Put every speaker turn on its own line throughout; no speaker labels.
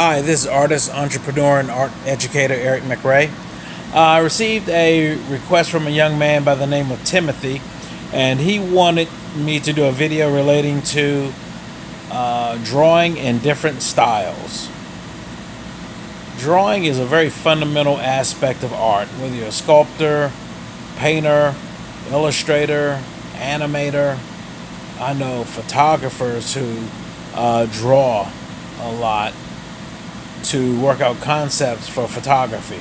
Hi, this is artist, entrepreneur, and art educator Eric McRay. I received a request from a young man by the name of Timothy, and he wanted me to do a video relating to drawing in different styles. Drawing is a very fundamental aspect of art, whether you're a sculptor, painter, illustrator, animator. I know photographers who draw a lot to work out concepts for photography.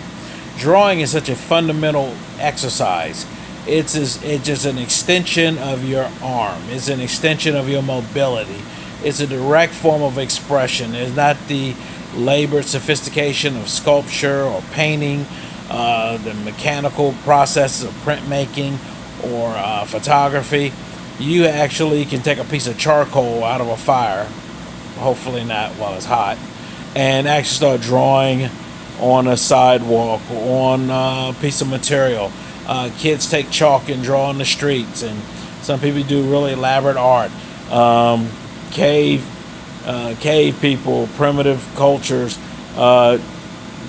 Drawing is such a fundamental exercise. It's just an extension of your arm. It's an extension of your mobility. It's a direct form of expression. It's not the labored sophistication of sculpture or painting, the mechanical processes of printmaking or photography. You actually can take a piece of charcoal out of a fire, hopefully not while it's hot, and actually start drawing on a sidewalk or on a piece of material. Kids take chalk and draw on the streets, and some people do really elaborate art. Cave people, primitive cultures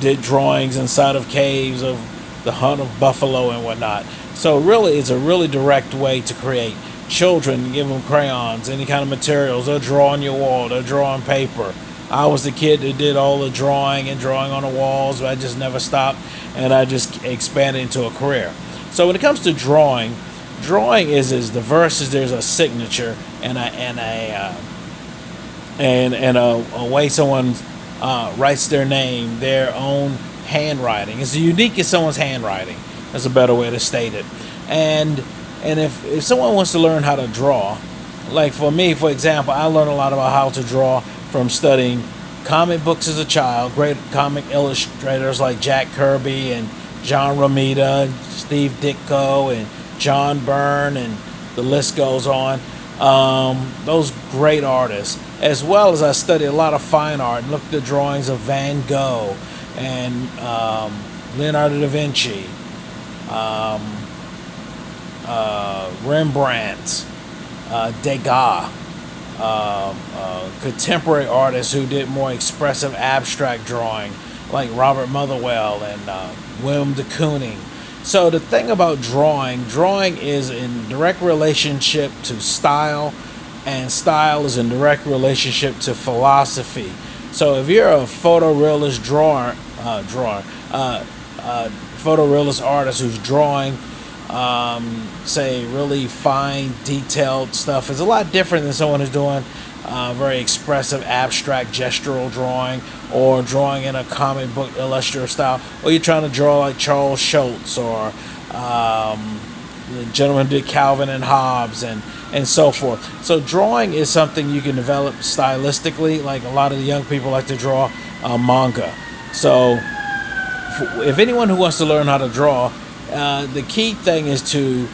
did drawings inside of caves of the hunt of buffalo and whatnot. So really, it's a really direct way to create. Children, give them crayons, any kind of materials. They'll draw on your wall. They'll draw on paper. I was the kid that did all the drawing on the walls, but I just never stopped, and I just expanded into a career. So when it comes to drawing is as diverse as there's a signature and a way someone writes their name, their own handwriting. It's as unique as someone's handwriting. That's a better way to state it. And if someone wants to learn how to draw, like for me, for example, I learned a lot about how to draw from studying comic books as a child. Great comic illustrators like Jack Kirby and John Romita, Steve Ditko, and John Byrne, and the list goes on. Those great artists, as well as I studied a lot of fine art and looked at the drawings of Van Gogh and Leonardo da Vinci, Rembrandt, Degas, contemporary artists who did more expressive abstract drawing like Robert Motherwell and Willem de Kooning. So the thing about drawing is in direct relationship to style, and style is in direct relationship to philosophy. So if you're a photorealist photorealist artist who's drawing say really fine detailed stuff, is a lot different than someone who's doing very expressive abstract gestural drawing or drawing in a comic book illustrative style, or you're trying to draw like Charles Schultz or the gentleman who did Calvin and Hobbes and so forth. So drawing is something you can develop stylistically, like a lot of the young people like to draw manga. So if anyone who wants to learn how to draw, the key thing is to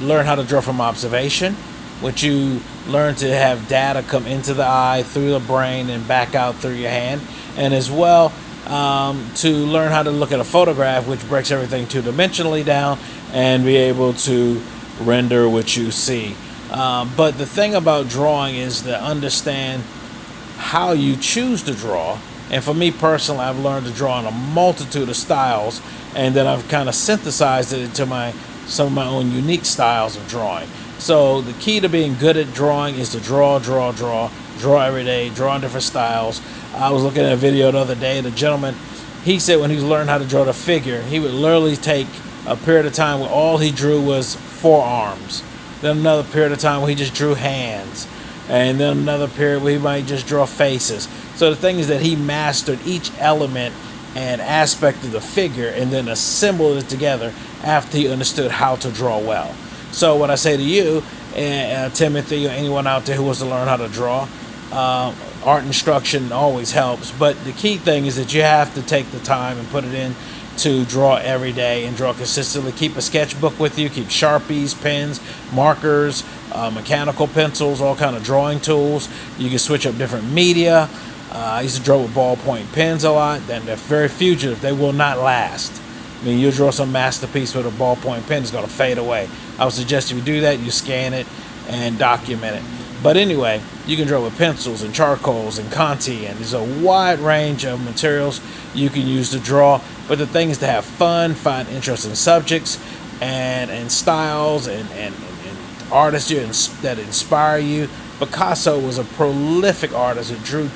learn how to draw from observation, which you learn to have data come into the eye through the brain and back out through your hand, and as well to learn how to look at a photograph, which breaks everything two-dimensionally down and be able to render what you see. But the thing about drawing is to understand how you choose to draw. And for me personally, I've learned to draw in a multitude of styles, and then I've kind of synthesized it into some of my own unique styles of drawing. So the key to being good at drawing is to draw every day, draw in different styles. I was looking at a video the other day, the gentleman, he said when he learned how to draw the figure, he would literally take a period of time where all he drew was forearms, then another period of time where he just drew hands, and then another period where he might just draw faces. So the thing is that he mastered each element and aspect of the figure and then assembled it together after he understood how to draw well. So what I say to you, Timothy, or anyone out there who wants to learn how to draw, art instruction always helps, but the key thing is that you have to take the time and put it in to draw every day and draw consistently. Keep a sketchbook with you, keep Sharpies, pens, markers, mechanical pencils, all kind of drawing tools. You can switch up different media. I used to draw with ballpoint pens a lot. Then they're very fugitive. They will not last. I mean, you draw some masterpiece with a ballpoint pen, it's going to fade away. I would suggest if you do that, you scan it and document it. But anyway, you can draw with pencils and charcoals and Conti, and there's a wide range of materials you can use to draw. But the thing is to have fun, find interesting subjects and styles and artists that inspire you. Picasso was a prolific artist who drew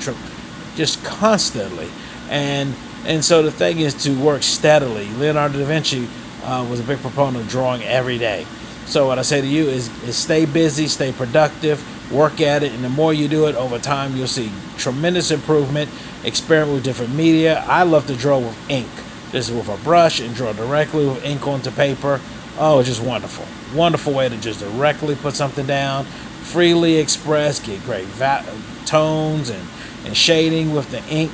just constantly, and so the thing is to work steadily. Leonardo da Vinci was a big proponent of drawing every day. So what I say to you is stay busy, stay productive, work at it, and the more you do it over time, you'll see tremendous improvement. Experiment with different media. I love to draw with ink, just with a brush, and draw directly with ink onto paper. Oh, it's just wonderful. Wonderful way to just directly put something down, freely express, get great tones and shading with the ink.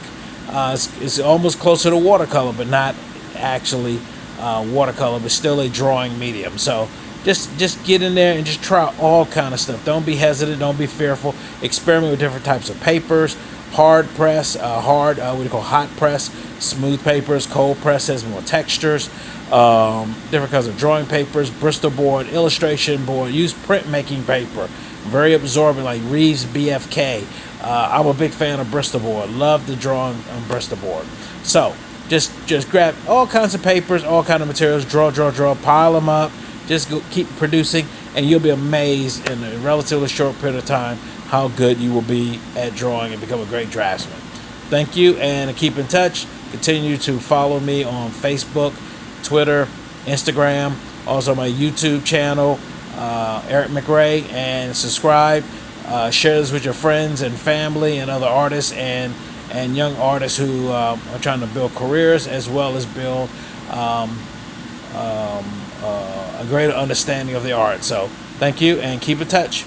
It's almost closer to watercolor, but not actually watercolor, but still a drawing medium. So just get in there and just try all kind of stuff. Don't be hesitant. Don't be fearful. Experiment with different types of papers. Hard press, what do you call hot press, smooth papers. Cold press has more textures. Different kinds of drawing papers, Bristol board, illustration board. Use printmaking paper, very absorbent, like Reeves BFK. I'm a big fan of Bristol board. Love the drawing on Bristol board. So just grab all kinds of papers, all kinds of materials. Draw, pile them up. Just go, keep producing, and you'll be amazed in a relatively short period of time how good you will be at drawing and become a great draftsman. Thank you, and keep in touch. Continue to follow me on Facebook, Twitter, Instagram, also my YouTube channel, Eric McRay, and subscribe. Share this with your friends and family and other artists and young artists who are trying to build careers as well as build a greater understanding of the art. So thank you, and keep in touch.